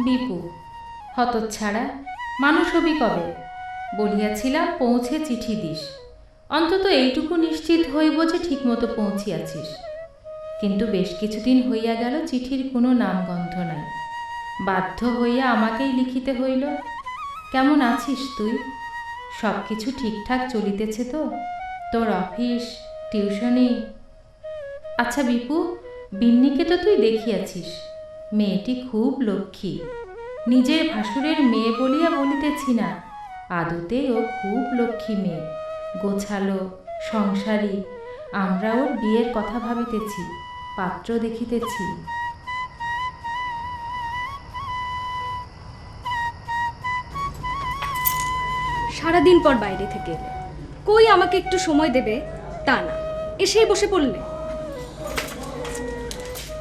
দীপু, হতচ্ছাড়া, মানুষ হবি কবে? বলিয়াছিলাম পৌঁছে চিঠি দিস, অন্তত এইটুকু নিশ্চিত হইব যে ঠিকমতো পৌঁছিয়াছিস। কিন্তু বেশ কিছুদিন হইয়া গেল চিঠির কোনো নামগন্ধ নাই। বাধ্য হইয়া আমাকেই লিখিতে হইল। কেমন আছিস তুই? সব কিছু ঠিকঠাক চলিতেছে তো? তোর অফিস, টিউশনি? আচ্ছা বিপু, বিন্নিকে তো তুই দেখিয়াছিস। মেয়েটি খুব লক্ষ্মী। নিজের ভাসুরের মেয়ে বলিয়া বলিতেছি না, আদতে ও খুব লক্ষ্মী মেয়ে, গোছালো, সংসারী। আমরা ওর বিয়ের কথা ভাবিতেছি, পাত্র দেখিতেছি। সারাদিন পর বাইরে থেকে এলে, কই আমাকে একটু সময় দেবে তা না, এসেই বসে পড়লে।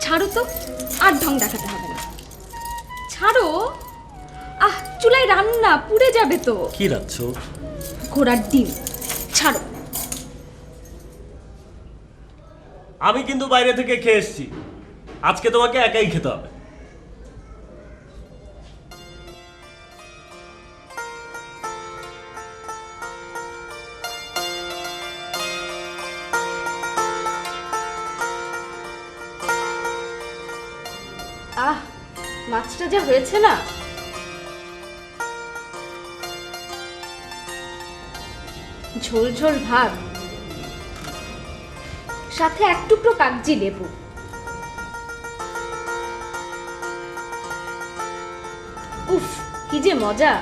ছাড়ো তো, আর ঢং দেখাতে হবে না। ছাড়ো। আহ, চুলায় রান্না পুড়ে যাবে তো। কি রাখছো? ঘোড়ার ডিম। ছাড়ো। আমি কিন্তু বাইরে থেকে খেয়ে এসেছি, আজকে তোমাকে একাই খেতে হবে। আহ, মাছটা যা হয়েছে না। ঝোল ঝোল ভাত, সাথে এক টুকরো কাগজি লেবু। উফ, কি যে মজা।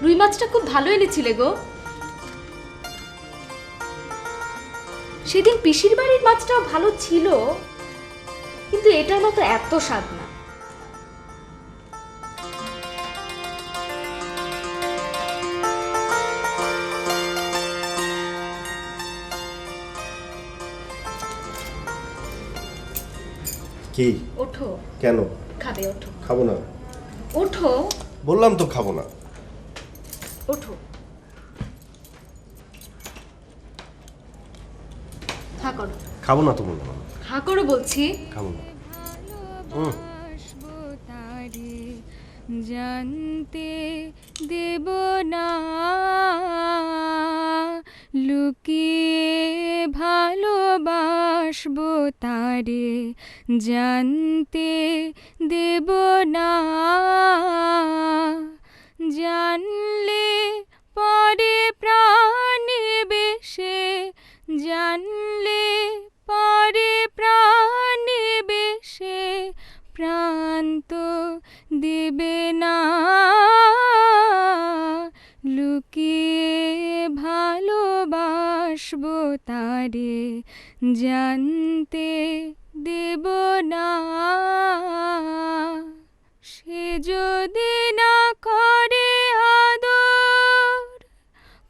রুই মাছটা খুব ভালো এনেছিলে গো। সেদিন পিসির বাড়ির মাছটাও ভালো ছিল, কিন্তু এটার মতো এত স্বাদ না। কি? ওঠো। কেন? খাবে? ওঠো। খাবো না। ওঠো। বললাম তো খাবো না। ওঠো। হা করো। খাবো না তো বললাম। হা করো বলছি। খাবো না। জানতে দেব না, লুকিয়ে ভালোবাসবো তারে, জানতে দেব না। জানলে পরে প্রাণে বেশে, জানলে পরে প্রাণে বেশে, প্রাণ তো দেবে না। লুকিয়ে ভালোবাসবো তারে, জানতে দেব না। সে যদি না করে আদর,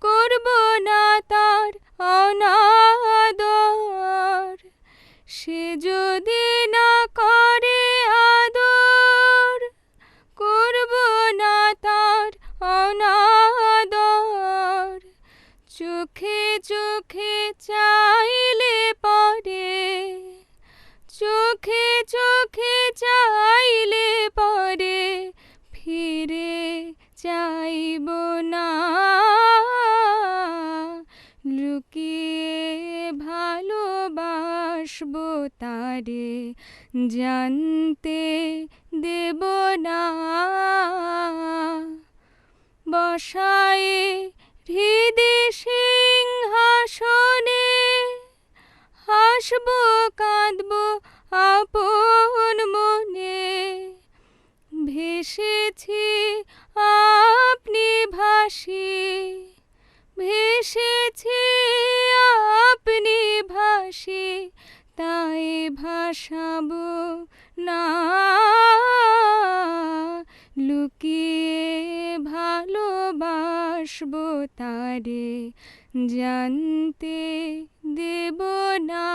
করব না তার অনাদর। সে যদি না করে আদর, করব না তার অনাদর। চোখে চোখে চাইলে পরে, চোখে চোখে চাইলে পরে, ফিরে চাইব না। লুকিয়ে ভালোবাসবো তারে, জানতে দেব না। বসায়ে হৃদে সিংহাসনে, হাসবো কাঁদবো আপন মনে। ভেসেছি আপনি ভাসি, ভেসেছি আপনি ভাসি, তাই ভাসাবো না। লুকিয়ে ভালোবাসবো তারে, জানতে দেব না।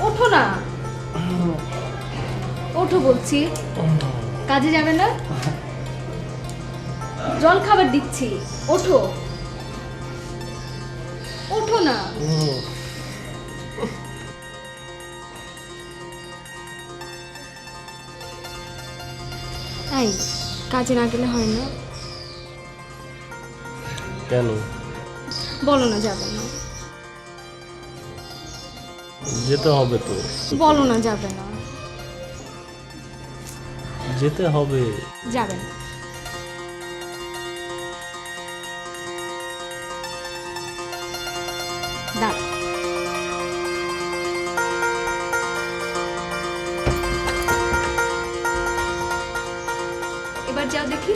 ওঠো না, ওঠো বলছি। কাজে যাবে না? জল খাবার দিচ্ছি, ওঠো, ওঠো না। এই, কাজে না গেলে হয় না? কেন? বলো না যাবে না, যেতে হবে তো। বলো না যাবে না। যেতে হবে। যাবে না। দাঁড়া, এবার যাও দেখি।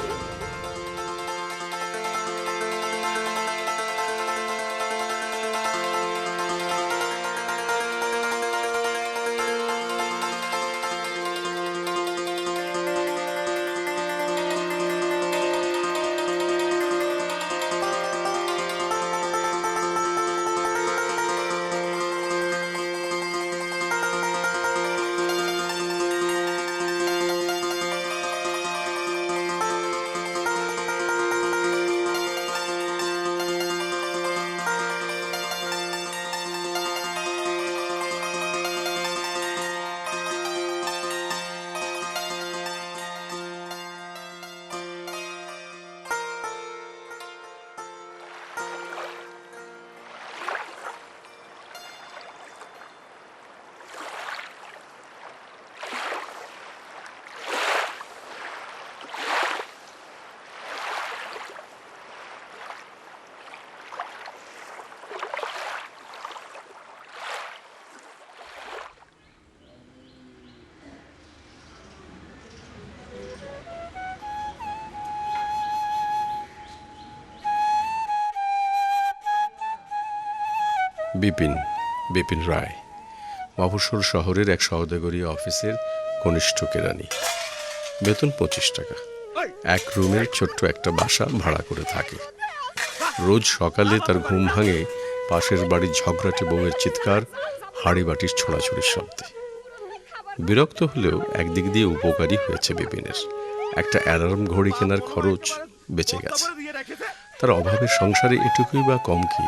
বিপিন বিপিন রায় মফস্বল শহরের এক সওদাগরী অফিসের কনিষ্ঠ কেরানি। বেতন 25 টাকা। এক রুমের ছোট্ট একটা বাসা ভাড়া করে থাকে। রোজ সকালে তার ঘুম ভাঙে পাশের বাড়ির ঝগড়াটে বউয়ের চিৎকার, হাঁড়ি বাটির ছোড়াছুড়ির শব্দে। বিরক্ত হলেও একদিক দিয়ে উপকারী হয়েছে বিপিনের। একটা অ্যালার্ম ঘড়ি কেনার খরচ বেঁচে গেছে। তার অভাবের সংসারে এটুকুই বা কম কি?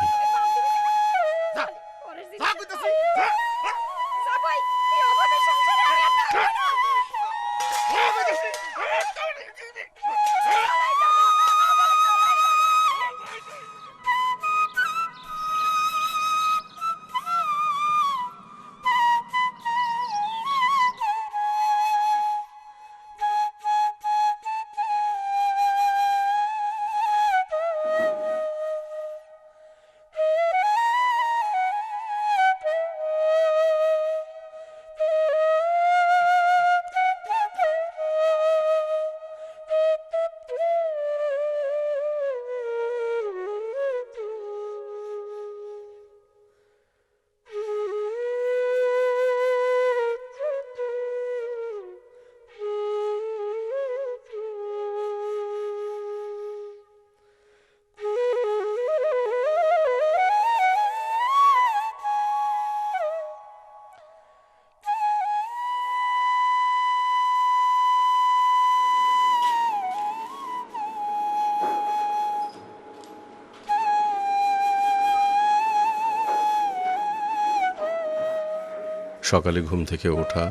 সকালে ঘুম থেকে ওঠা,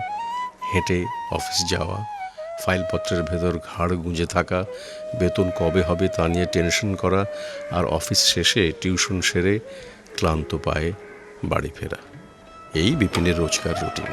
হেঁটে অফিস যাওয়া, ফাইলপত্রের ভেতর ঘাড় গুঁজে থাকা, বেতন কবে হবে তা নিয়ে টেনশন করা, আর অফিস শেষে টিউশন সেরে ক্লান্ত পায়ে বাড়ি ফেরা, এই বিপিনের রোজকার রুটিন।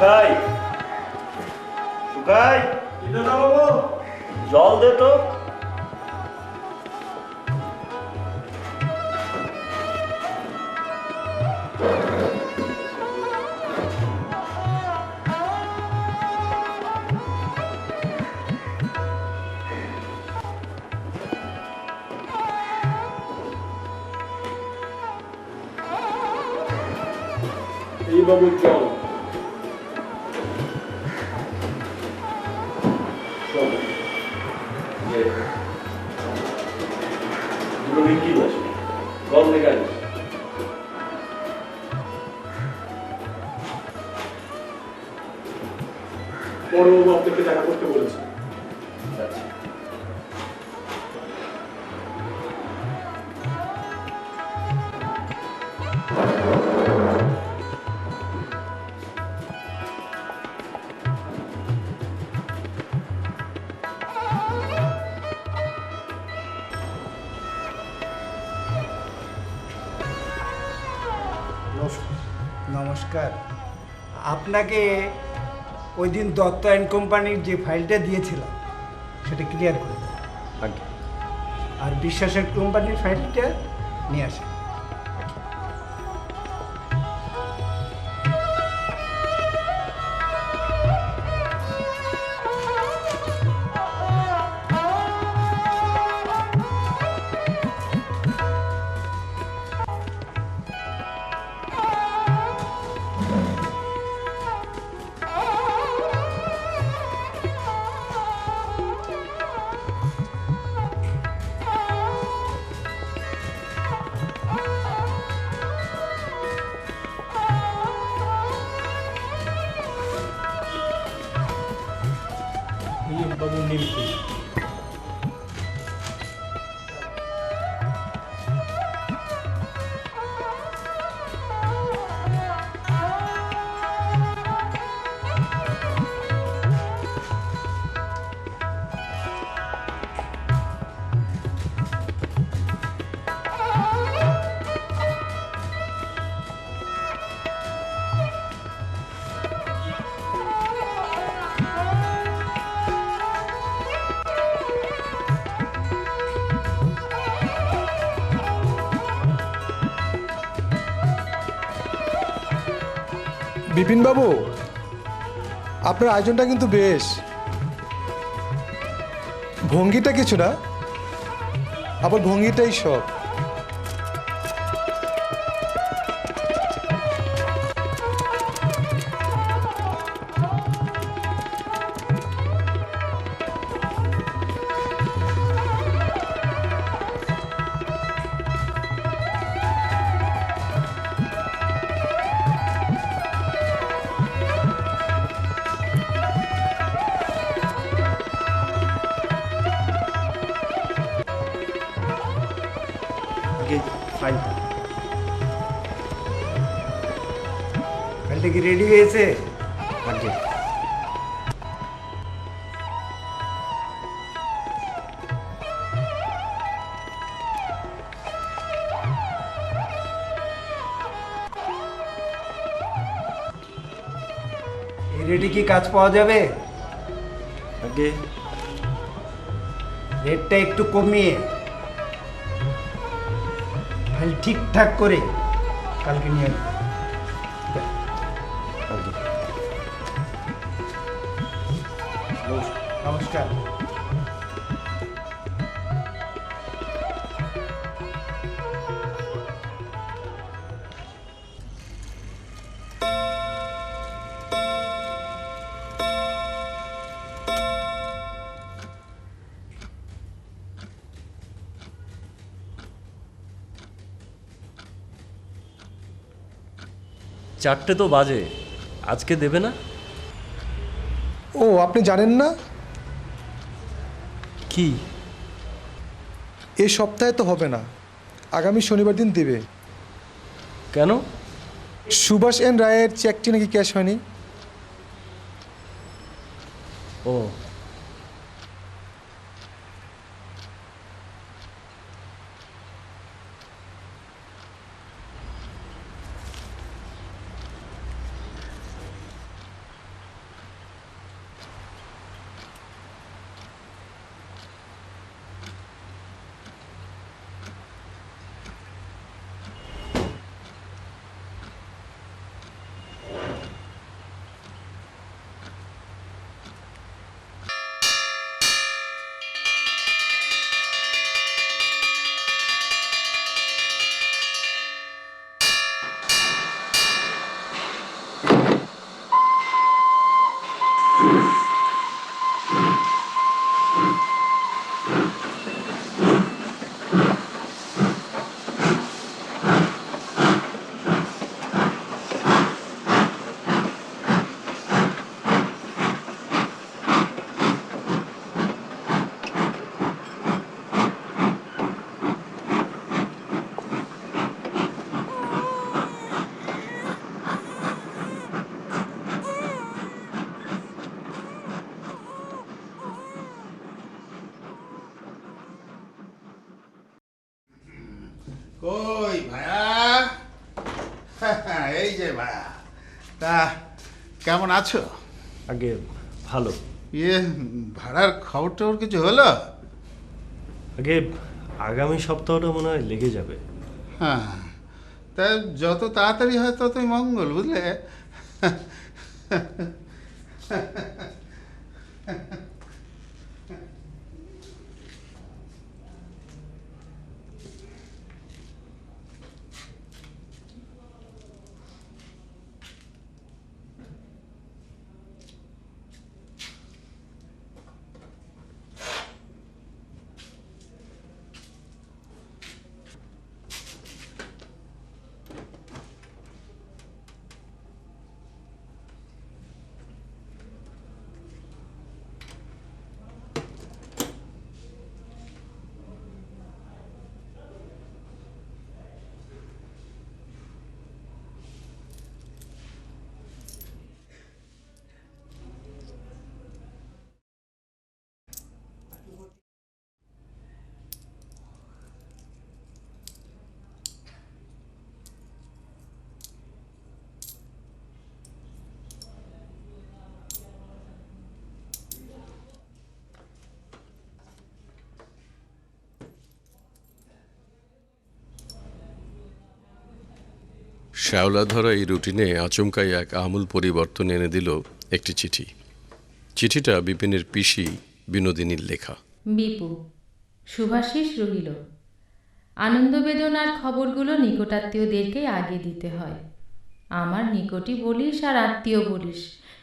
শুকাই শুকাই, জল দে তো। এই বাবু চল দুটো বিক্রি আছে কম লেখা আছে বড়বাবু আপনাকে দেখা করতে বলেছে। নমস্কার। আপনাকে ওই দিন দত্ত অ্যান্ড কোম্পানির যে ফাইলটা দিয়েছিলাম সেটা ক্লিয়ার করে দেন। আর বিশ্বাসের কোম্পানির ফাইলটা নিয়ে আসেন। বাবু নীলকুঠি বিপিনবাবু, আপনার আয়োজনটা কিন্তু বেশ। ভঙ্গিটা কিছু না, আবার ভঙ্গিটাই সব। ফাইলটা কি রেডি হয়েছে? রেডি কি কাজ পাওয়া যাবে? আগে রেটটা একটু কমিয়ে ফাইল ঠিকঠাক করে কালকে নিয়ে আসবে। নমস্কার। চারটে তো বাজে, আজকে দেবে না? ও, আপনি জানেন না? কি? এই সপ্তাহে তো হবে না, আগামী শনিবার দিন দেবে। কেন? সুভাষ এন রায়ের চেকটি নাকি ক্যাশ হয়নি। ও, এই যে ভায়া, তা কেমন আছো? আগে ভালো। ইয়ে, ভাড়ার খবর টবর কিছু হলো? আগে আগামী সপ্তাহটা মনে হয় লেগে যাবে। হ্যাঁ, তা যত তাড়াতাড়ি হয় ততই মঙ্গল, বুঝলে? শ্যাওলাধরা এই রুটিনে আচমকাই এক আমূল পরিবর্তন এনে দিল একটি চিঠি। চিঠিটা বিপিনের পিসি বিনোদিনীর লেখা। বিপু, শুভাশিস রহিল। আনন্দ বেদনার খবরগুলো নিকটাত্মীয়দেরকেই আগে দিতে হয়। আমার নিকটই বলিস আর আত্মীয় বলিস,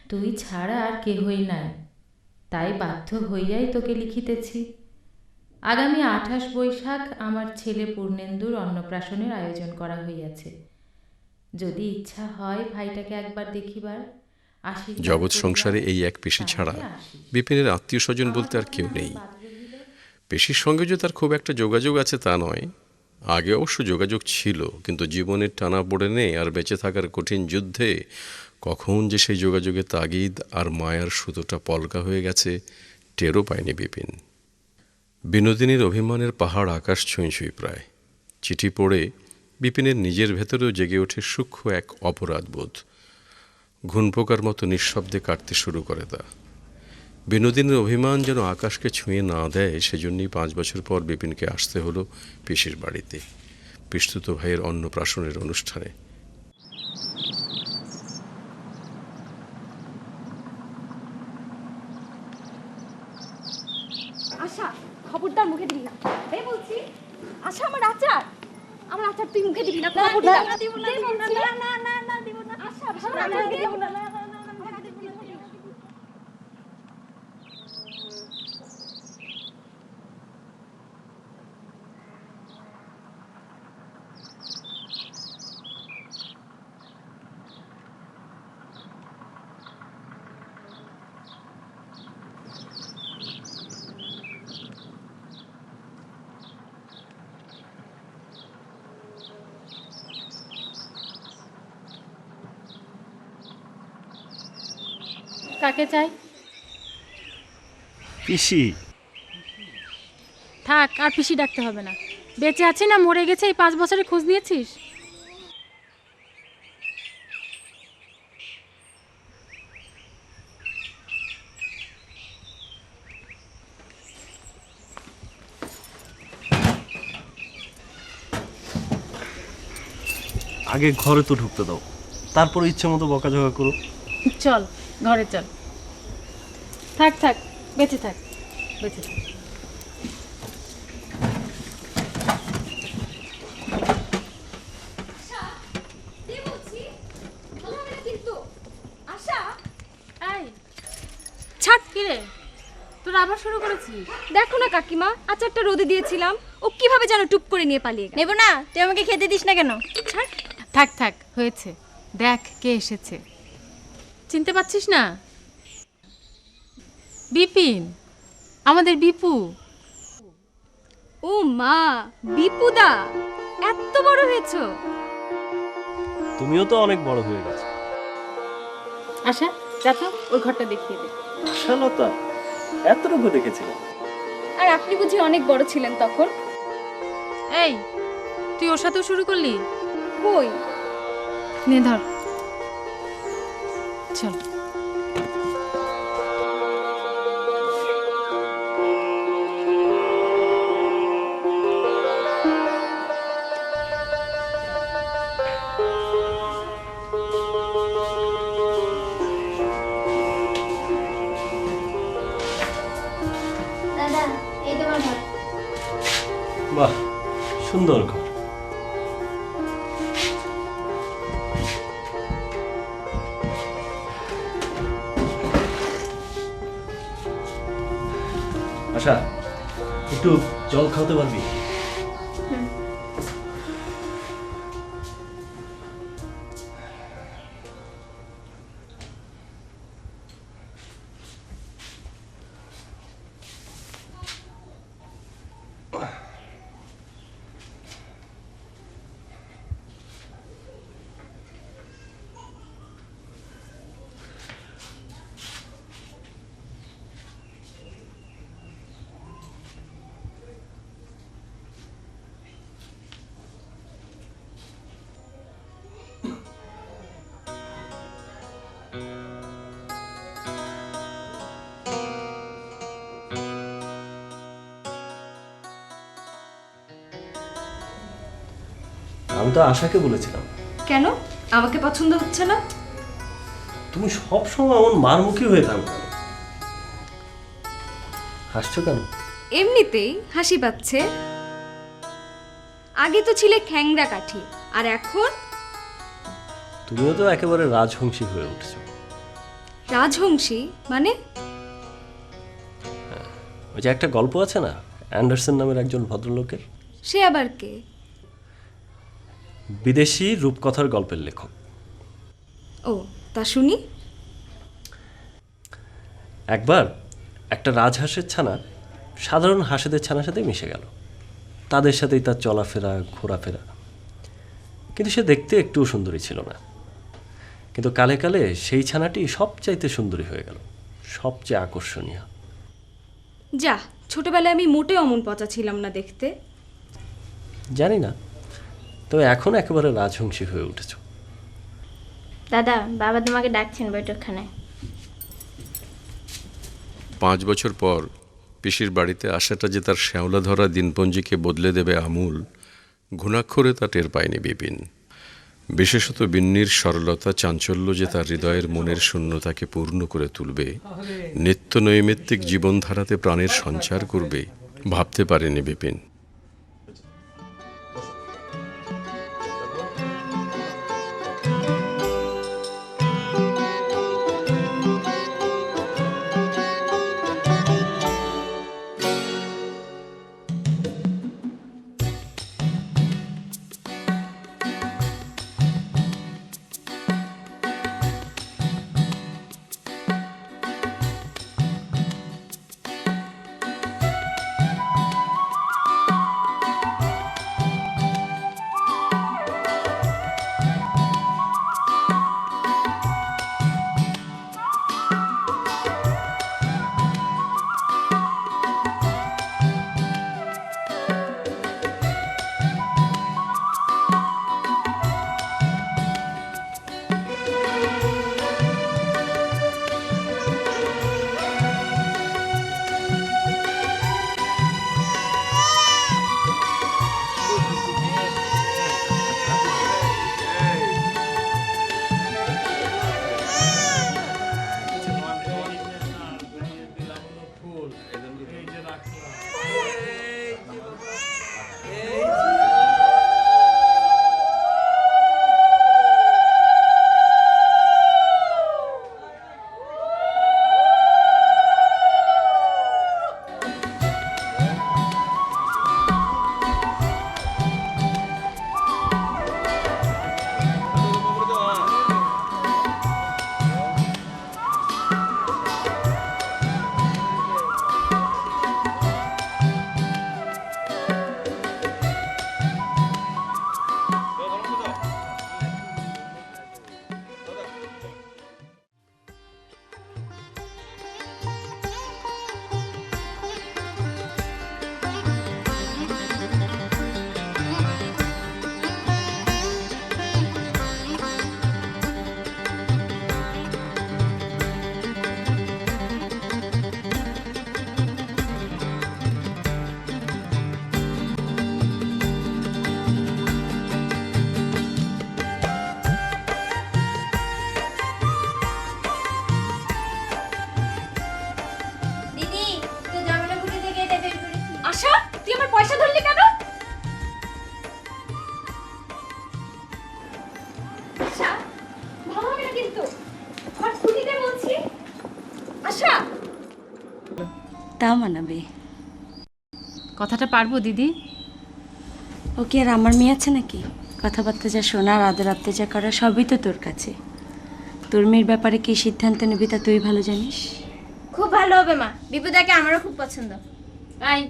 তুই ছাড়া আর কেহই নাই। তাই বাধ্য হইয়াই তোকে লিখিতেছি। আগামী 28 বৈশাখ আমার ছেলে পূর্ণেন্দুর অন্নপ্রাশনের আয়োজন করা হইয়াছে। যদি ইচ্ছা হয় ভাইটাকে একবার দেখিবার। জগৎ সংসারে এই এক পিসি ছাড়া বিপিনের আত্মীয় স্বজন বলতে আর কেউ নেই। পিসির সঙ্গে যে তার খুব একটা যোগাযোগ আছে তা নয়, আগে অবশ্য যোগাযোগ ছিল, কিন্তু জীবনের টানাপোড়েনে আর বেঁচে থাকার কঠিন যুদ্ধে কখন যে সেই যোগাযোগের তাগিদ আর মায়ার সুতোটা পলকা হয়ে গেছে টেরও পায়নি বিপিন। বিনোদিনীর অভিমানের পাহাড় আকাশ ছুঁই ছুঁই প্রায়। চিঠি পড়ে বিপিনের নিজের ভেতরেও জেগে ওঠে সূক্ষ্ম এক অপরাধবোধ। ঘুণপোকার মতো নিঃশব্দে কাটতে শুরু করে তা। বিনোদিনীর অভিমান যেন আকাশকে ছুঁয়ে না দেয়, সেজন্যই 5 বছর পর বিপিনকে আসতে হলো পিসির বাড়িতে, পিস্তুত ভাইয়ের অন্নপ্রাশনের অনুষ্ঠানে। আশা, খবরদার মুখে দিবি না। এই বলছি, আশা আমার আচার তুই মুখে দিবি না। খবরদার না, দিব না, না না না দিব না। আশা, আমার আচার দিব না, না না না না দিব না। কাকে চাই? পিসি। থাক, আর পিসি ডাকতে হবে না। বেঁচে আছে না মরে গেছে এই 5 বছরে খোঁজ নিয়েছিস? আগে ঘরে তো ঢুকতে দাও, তারপর ইচ্ছে মতো বকাঝকা করো। চল ঘরে চল। থাক থাক, বেঁচে থাক, বেঁচে থাক। ছাড়, কি রে তোরা আবার শুরু করেছিস? দেখো না কাকিমা, আচারটা রোদে দিয়েছিলাম, ও কিভাবে যেন টুপ করে নিয়ে পালিয়ে গেল। নেব না, তুই আমাকে খেতে দিস না কেন? ছাড়। থাক থাক, হয়েছে। দেখ কে এসেছে, চিনতে পারছিস না? বিপিন, আমাদের বিপু। ও মা, বিপুদা, এত বড় হয়েছো। তুমিও তো অনেক বড় হয়ে গেছো। আশা, যাতো ওই ঘরটা দেখিয়ে দে। আশালতা এতটুকু দেখেছিলাম। আর আপনি বুঝি অনেক বড় ছিলেন তখন? এই, তুই ওর সাথেও শুরু করলি? কই, নে ধর চল। দাদা এই তোমার ঘর। বাহ, সুন্দর ঘর। আশা, একটু জল খাওয়াতে পারবি? আমি তো আশাকে বলেছিলাম। কেন আমাকে পছন্দ হচ্ছে না? তুমি সব সময় এমন মারমুখী হয়ে থাকো কেন? হাসছো কেন? এমনিতেই হাসি পাচ্ছে। আগে তো ছিলে খ্যাংরা কাঠি, আর এখন তুমিও তো একেবারে রাজহংসী হয়ে উঠছো। রাজহংসী মানে? ওই যে একটা গল্প আছে না, অ্যান্ডারসন নামের একজন ভদ্রলোকের? সে আবার কে? বিদেশি রূপকথার গল্পের লেখক। ও, তা শুনি। একবার একটা রাজহাঁসের ছানা সাধারণ হাঁসেদের ছানার সাথে মিশে গেল। তাদের সাথেই তার চলাফেরা, ঘোরাফেরা। কিন্তু সে দেখতে একটুও সুন্দরী ছিল না। কিন্তু কালে কালে সেই ছানাটি সবচাইতে সুন্দরী হয়ে গেল, সবচেয়ে আকর্ষণীয়। যা, ছোটবেলায় আমি মোটেও অমন পচা ছিলাম না দেখতে। জানি না, তবে এখন একেবারে রাজহংসী হয়ে উঠেছ। দাদা বাবা তোমাকে ডাকছেন বৈঠকখানায়। 5 বছর পর পিসির বাড়িতে আসাটা যে তার শ্যাওলা ধরা দিনপঞ্জিকে বদলে দেবে আমূল, ঘুণাক্ষরে তা টের পায়নি বিপিন। বিশেষত বিন্নির সরলতা, চাঞ্চল্য যে তার হৃদয়ের মনের শূন্যতাকে পূর্ণ করে তুলবে, নিত্য নৈমিত্তিক জীবনধারাতে প্রাণের সঞ্চার করবে, ভাবতে পারেনি বিপিন। তা মানাবে। কথাটা পারবো দিদি? ও কি আর আমার মেয়ে আছে নাকি? কথাবার্তা যা শোনার, আদর আপ্তে যা করা, সবই তো তোর কাছে। তোর মেয়ের ব্যাপারে কি সিদ্ধান্ত নিবি তা তুই ভালো জানিস। খুব ভালো হবে মা, বিপুদাকে আমারও খুব পছন্দ। আই,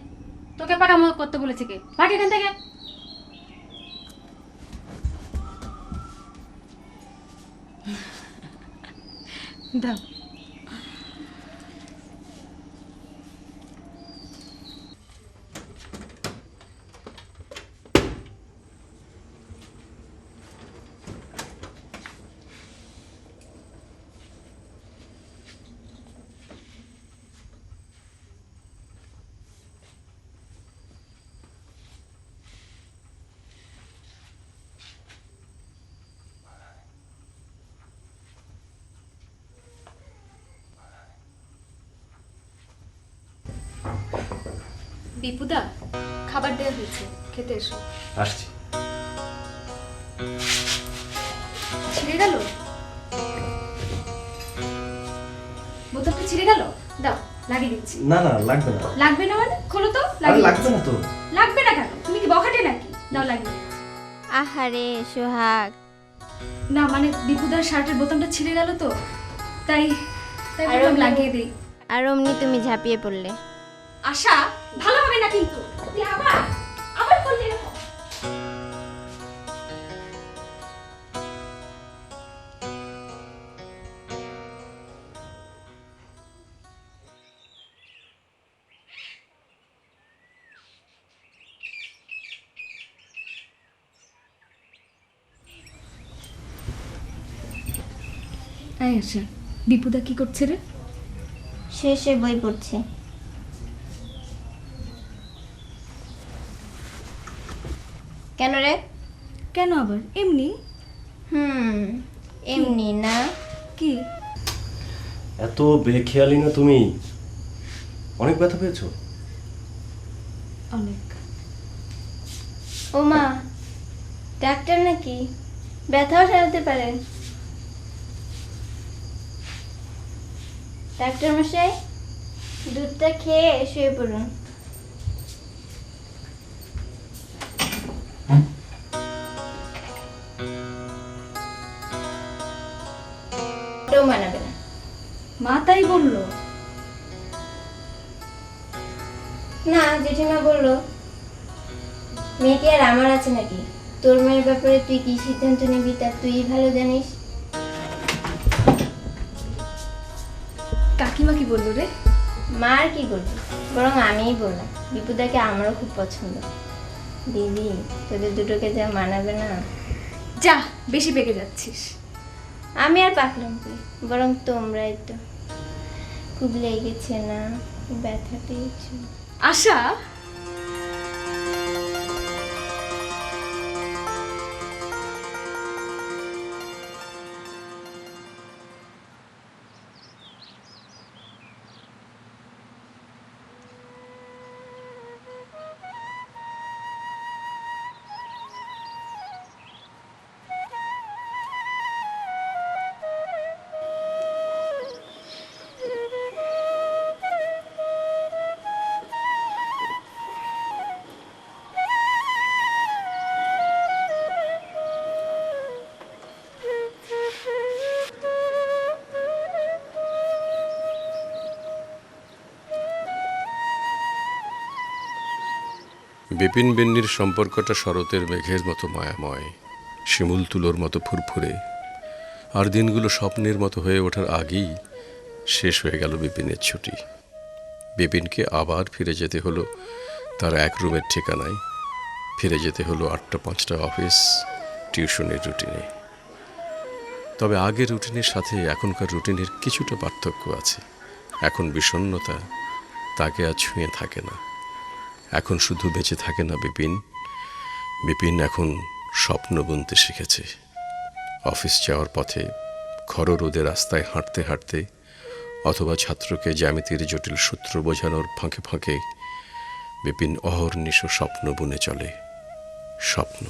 তোকে পাকামো করতে বলেছে কে? ভাগ এখান থেকে। দাও। বিপুদা, খাবার দেওয়া হয়েছে, খেতে এসো। আসছি। ছিঁড়ে গেল বোতলটা, ছিঁড়ে গেল। দাও, লাগিয়ে দিচ্ছি। না না, লাগবে না। লাগবে না মানে? খোলো তো, আরে লাগিয়ে লাগবে না তো। লাগবে না কেন? তুমি কি বখাটে নাকি? দাও, লাগিয়ে দিচ্ছি। আহারে সোহাগ, না মানে বিপুদার শার্টের বোতামটা ছিঁড়ে গেল তো, তাই তাই আর বললাম লাগিয়ে দিই। আর অমনি তুমি ঝাঁপিয়ে পড়লে। আশা, ভালো হবে না কিন্তু। তুই আবার আবার করলে এরকম। এই আশা, বিপুদা কি করছে রে? শেষে বই পড়ছে। কেন রে? কেন আবার? এমনি। এমনি না। কি? এত বেখেয়ালি না তুমি। অনেক ব্যথা পেয়েছো? অনেক। ও মা, ডাক্তার নাকি? ব্যথাও সারাতে পারেন। ডাক্তার মশাই, দুধটা খেয়ে শুয়ে পড়ুন। ওটাও মানাবে না। মা তাই বললো? না, জেঠিমা বললো। মেয়ে কি আর আমার আছে নাকি? তোর মেয়ের ব্যাপারে তুই কি সিদ্ধান্ত নিবি তা তুই ভালো জানিস। কাকিমা কি বললো রে? মা আর কি বলবি, বরং আমিই বললাম বিপুদাকে আমারও খুব পছন্দ। দিদি, তোদের দুটোকে যা মানাবে না। যা, বেশি পেকে যাচ্ছিস। আমি আর পাকলাম কি, বরং তোমরাই তো। খুব লেগেছে না? ব্যথা পেয়েছো? আশা, বিপিন বিন্নির সম্পর্কটা শরতের মেঘের মতো মায়াময়, শিমুল তুলোর মতো ফুরফুরে। আর দিনগুলো স্বপ্নের মতো হয়ে ওঠার আগেই শেষ হয়ে গেল বিপিনের ছুটি। বিপিনকে আবার ফিরে যেতে হলো তার এক রুমের ঠিকানায়, ফিরে যেতে হলো 8টা 5টা অফিস, টিউশনের রুটিনে। তবে আগের রুটিনের সাথে এখনকার রুটিনের কিছুটা পার্থক্য আছে। এখন বিষণ্ণতা তাকে আর ছুঁয়ে থাকে না। এখন শুধু বেঁচে থাকে না বিপিন, বিপিন এখন স্বপ্ন বুনতে শিখেছে। অফিস যাওয়ার পথে খর রোদে রাস্তায় হাঁটতে হাঁটতে, অথবা ছাত্রকে জ্যামিতির জটিল সূত্র বোঝানোর ফাঁকে ফাঁকে বিপিন অহর্নিশ স্বপ্ন বুনে চলে। স্বপ্ন।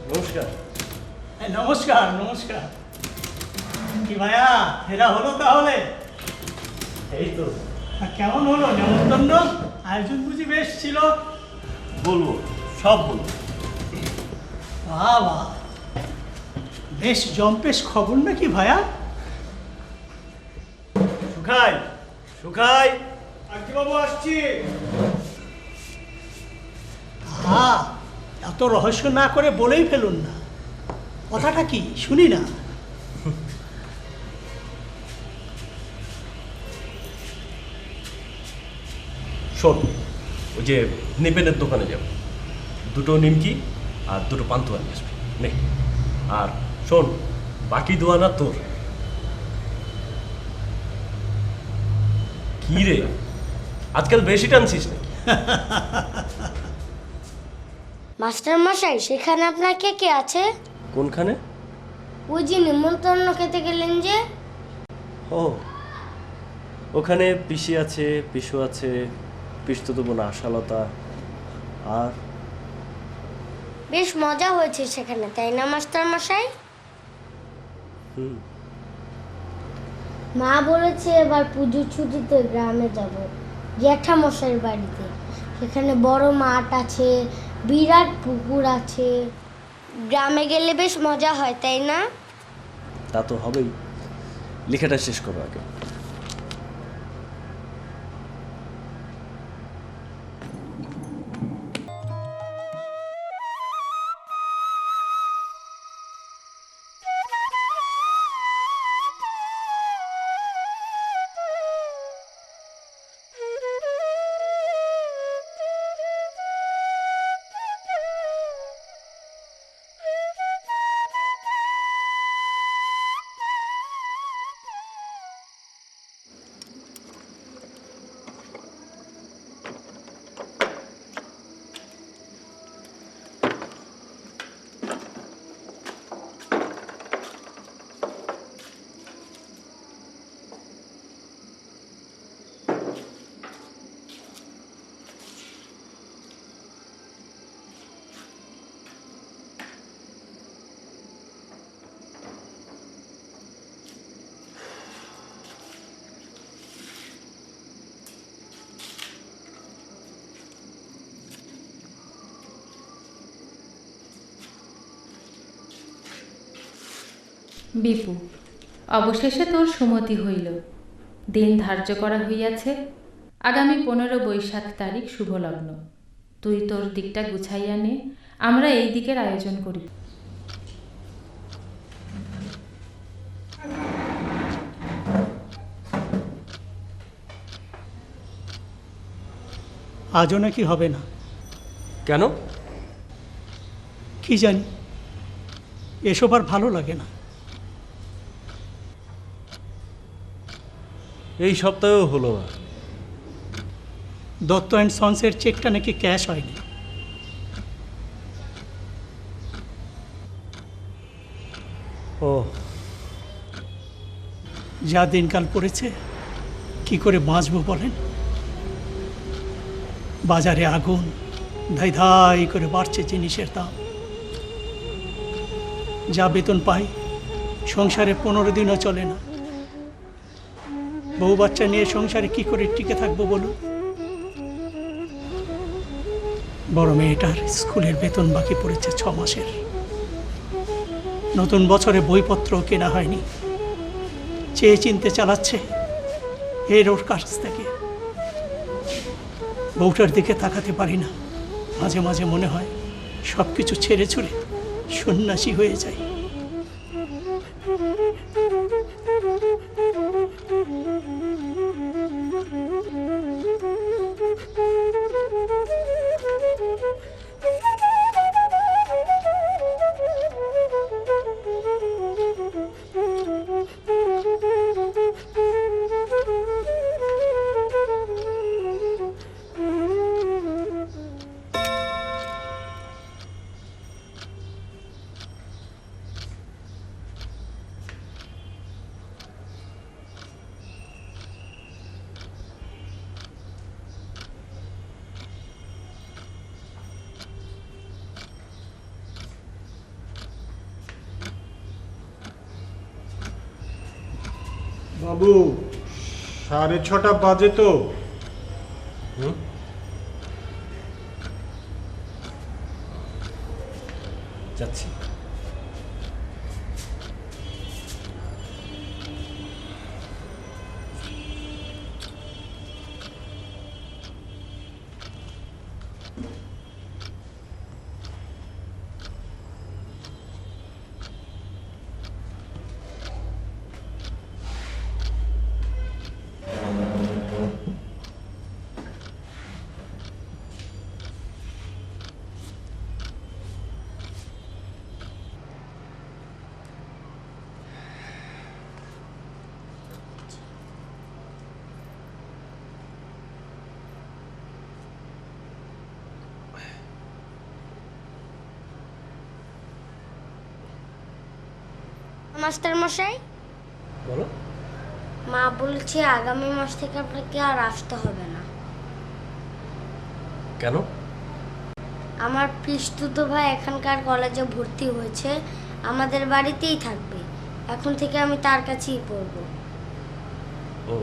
নমস্কার। নমস্কার নমস্কার। কি ভাইয়া, ফেরা হলো তাহলে? এই তো কেমন হলো নেমন্তন্ন? আয়োজন বুঝি বেশ ছিল? বলবো, সব বলবো। বাবা, বেশ জম্পেশ খবর নাকি ভাইয়া? Sukhoi, Sukhoi. বাবু আসছি। হ্যাঁ, এত রহস্য না করে বলেই ফেলুন না, কথাটা কি শুনি না। শোন, ওই যে নিপেনের দোকানে যাব, দুটো নিমকি আর দুটো পান্তুয়া নিয়ে আসবি নে। আর শোন, বাকি দোয়ানা তোর। কি রে, আজকাল বেশি টানছিস নাকি? মাস্টার মশাই, সেখানে আপনার কে কে আছে? কোনখানে? ওই যে নিমন্ত্রণ খেতে গেলেন যে। ও, ওখানে পিসি আছে, পিসু আছে, পিসতুতো বোন আশালতা, আর বেশ মজা হয়েছে সেখানে, তাই না মাস্টার মশাই? মা বলেছে এবার পুজোর ছুটিতে গ্রামে যাব, জ্যাঠা মশাইয়ের বাড়িতে। সেখানে বড় মাঠ আছে, বিরাট পুকুর আছে। গ্রামে গেলে বেশ মজা হয়, তাই না? তা তো হবেই। লেখাটা শেষ করো আগে। বিপু, অবশেষে তোর সুমতি হইল। দিন ধার্য করা হইয়াছে, আগামী 15 বৈশাখ তারিখ শুভলগ্ন। তুই তোর দিকটা গুছাইয়া নে, আমরা এই দিকের আয়োজন করি। আজও নাকি হবে না? কেন? কি জানি, এসব আর ভালো লাগে না। এই সপ্তাহেও হলো না। দত্ত অ্যান্ড সন্সের চেকটা নাকি ক্যাশ হয়নি। ও, যা দিনকাল পড়েছে, কি করে বাঁচবো বলেন? বাজারে আগুন, ধাই ধাই করে বাড়ছে জিনিসের দাম। যা বেতন পাই, সংসারে 15 দিনও চলে না। বউ বাচ্চা নিয়ে সংসারে কি করে টিকে থাকবো বলুন? বড় মেয়েটার স্কুলের বেতন বাকি পড়েছে 6 মাসের। নতুন বছরে বইপত্র কেনা হয়নি। চেয়ে চিনতে চালাচ্ছে এর ওর কাছ থেকে। বউটার দিকে তাকাতে পারি না। মাঝে মাঝে মনে হয় সব কিছু ছেড়ে ছুড়ে সন্ন্যাসী হয়ে যায়। বাবু, 6:30 বাজে তো। যাচ্ছি। মাস্টার মশাই, বলো। মা বলছে আগামী মাস থেকে আপনাকে আর আসতে হবে না। কেন? আমার পিস্তুতো ভাই এখানকার কলেজে ভর্তি হয়েছে, আমাদের বাড়িতেই থাকবে। এখন থেকে আমি তার কাছেই পড়বো। ও,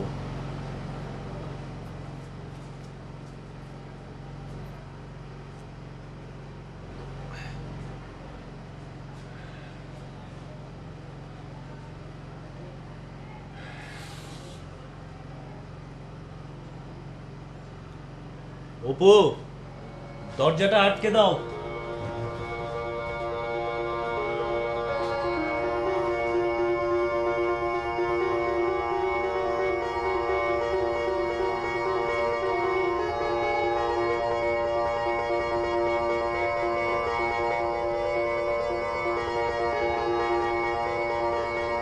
অপু, দরজাটা আটকে দাও।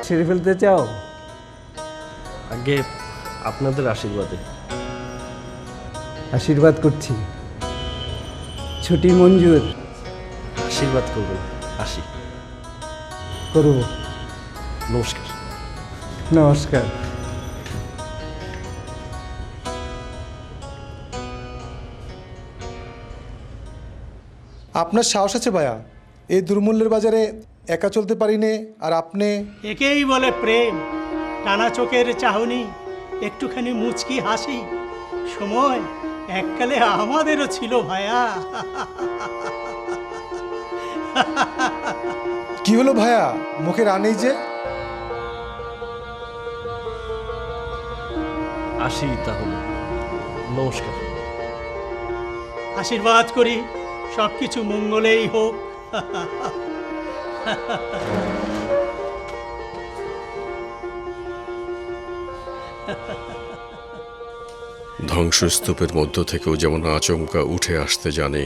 ছেড়ে ফেলতে চাও? আগে আপনাদের আশীর্বাদে। আশীর্বাদ করছি। ছুটি মঞ্জুর। আশীর্বাদ করবেন। আসি। করব। নমস্কার। নমস্কার। আপনার সাহস আছে ভাইয়া, এই দুর্মূল্যের বাজারে একা চলতে পারি নে, আর আপনি। একেই বলে প্রেম, টানা চোখের চাহনি, একটুখানি মুচকি হাসি। সময় এককালে আমাদেরও ছিল ভাইয়া। কি হলো ভাইয়া, মুখে রানেই যে? আসি তাহলে। নমস্কার। আশীর্বাদ করি সবকিছু মঙ্গলেই হোক। ধ্বংসস্তূপের মধ্য থেকেও যেমন আচমকা উঠে আসতে জানে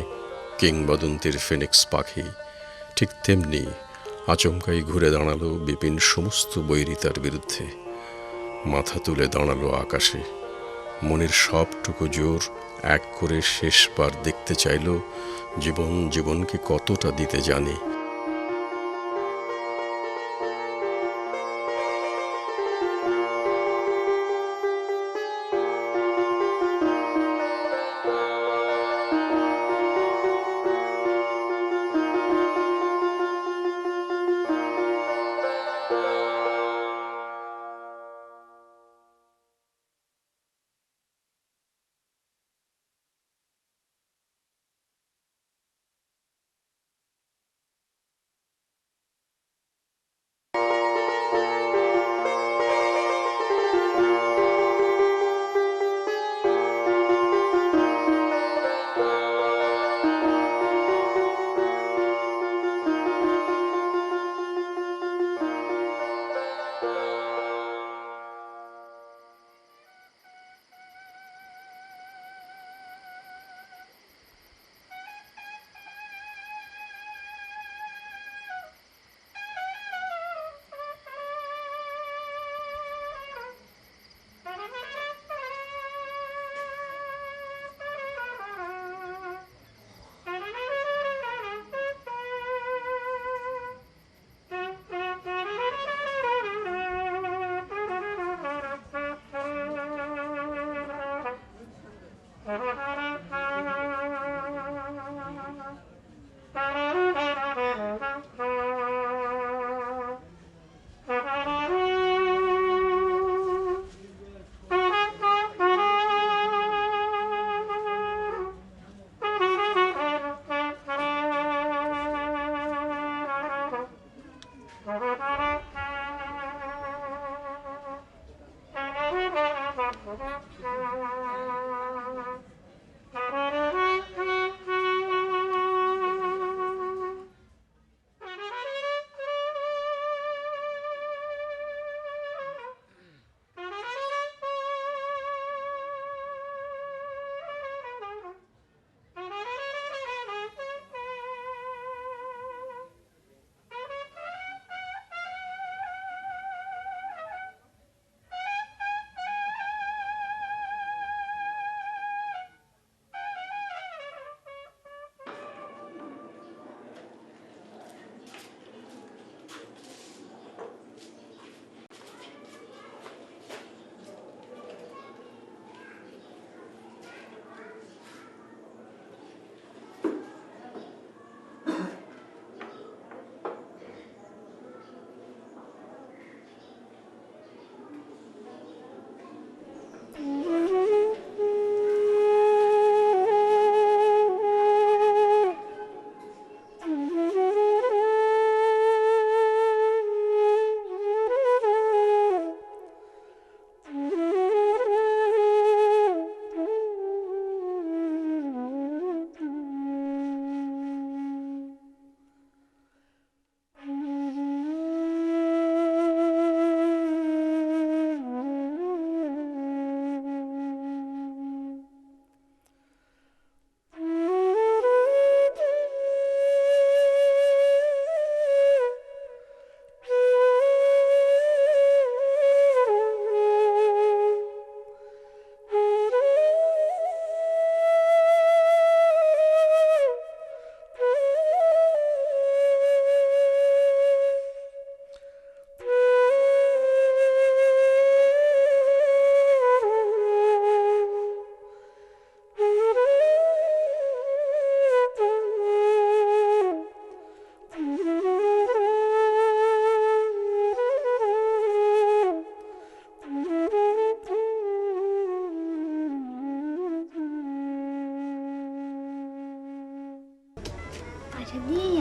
কিংবদন্তির ফিনিক্স পাখি, ঠিক তেমনি আচমকাই ঘুরে দাঁড়ালো বিপিন সমস্ত বৈরিতার বিরুদ্ধে। মাথা তুলে দাঁড়ালো আকাশে, মনের সবটুকু জোর এক করে শেষবার দেখতে চাইল জীবন জীবনকে কতটা দিতে জানে।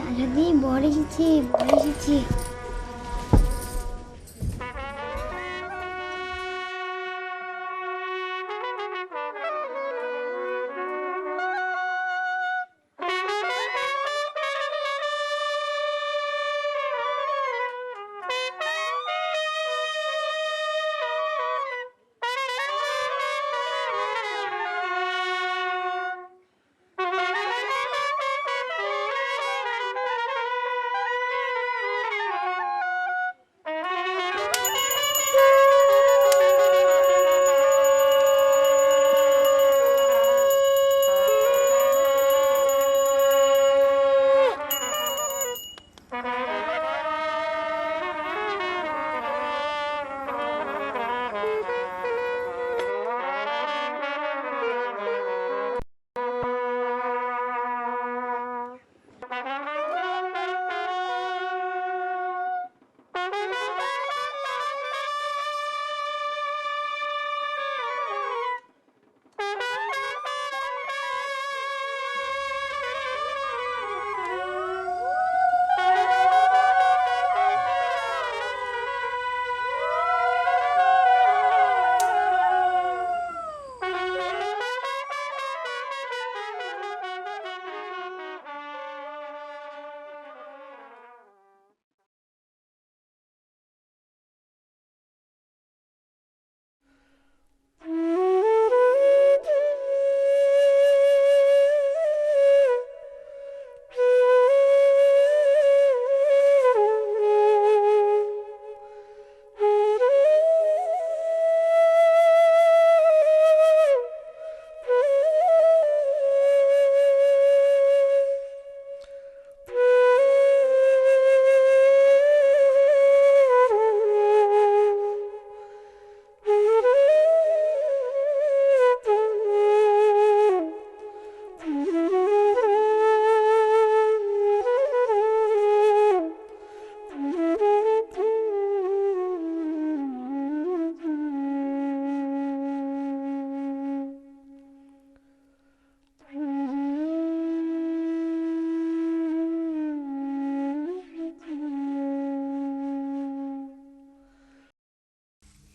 আজাদি বর এসেছি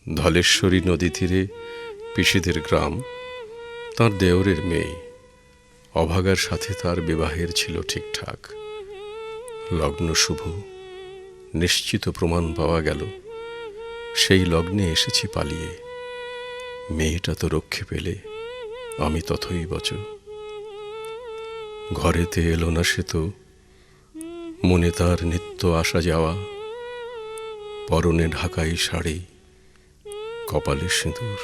ধলেশ্বরী নদী তীরে পিসিদের গ্রাম, তার দেওরের মেয়ে অভাগার সাথে তার বিবাহের ছিল ঠিকঠাক। লগ্ন শুভ, নিশ্চিত প্রমাণ পাওয়া গেল। সেই লগ্নে এসেছি পালিয়ে। মেয়েটা তো রক্ষে পেলে, আমি তথই বচ। ঘরেতে এলো না সে তো, মনে তার নিত্য আসা যাওয়া, পরনে ঢাকাই শাড়ি, কপালে সিঁদুর।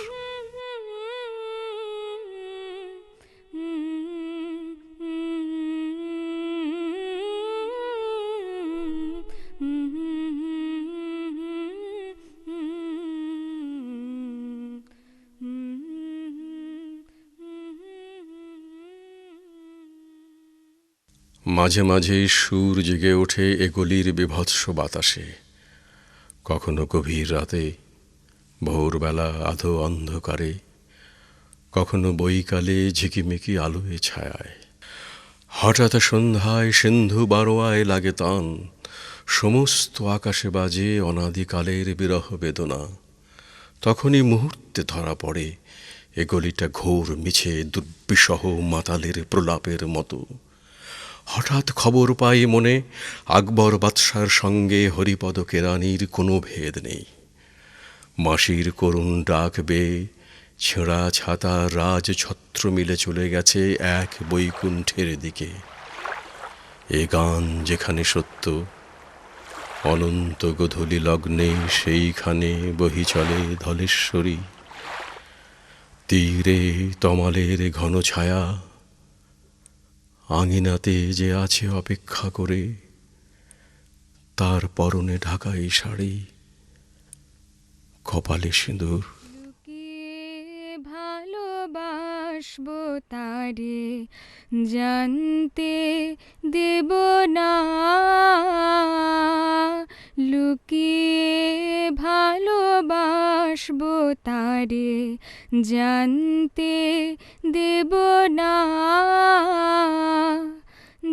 মাঝে মাঝে সুর জেগে ওঠে এ গলির বিভৎস বাতাসে। কখনো গভীর রাতে, ভোরবেলা আধো অন্ধকারে, কখনো বৈকালে ঝিকিমিকি আলোয় ছায়ায়। হঠাৎ সন্ধ্যায় সিন্ধু বারোয়ায় লাগে তান, সমস্ত আকাশে বাজে অনাদিকালের বিরহ বেদনা। তখনই মুহূর্তে ধরা পড়ে এ গলিটা ঘোর মিছে দুর্বিষহ মাতালের প্রলাপের মতো। হঠাৎ খবর পাই মনে, আকবর বাদশার সঙ্গে হরিপদ কেরানির কোনো ভেদ নেই। মাসির করুণ ডাক বেয়ে ছেঁড়া ছাতা রাজছত্র মিলে চলে গেছে এক বৈকুণ্ঠের দিকে। এ গান যেখানে সত্য, অনন্ত গোধূলি লগ্নে সেইখানে বহি চলে ধলেশ্বরী। তীরে তমালের ঘন ছায়া, আঙিনাতে যে আছে অপেক্ষা করে, তার পরনে ঢাকাই শাড়ি, কপালে সিঁদুর। ভালোবাসবো তারে জানতে দেব না, লুকিয়ে ভালোবাসবো তারে জানতে দেব না।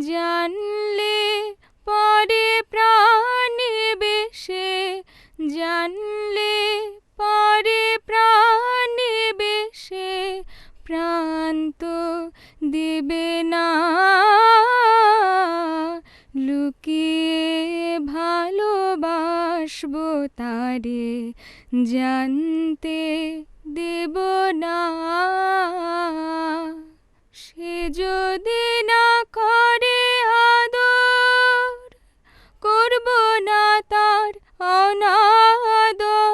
জানলে পরে প্রাণে বেশে, জানলে পরে প্রাণে বেশে, প্রাণ তো দেবে না। লুকিয়ে ভালোবাসবো তারে জানতে দেব না। সে যদি না করে আদর, করব না তার অনাদর।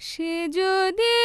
সে যদি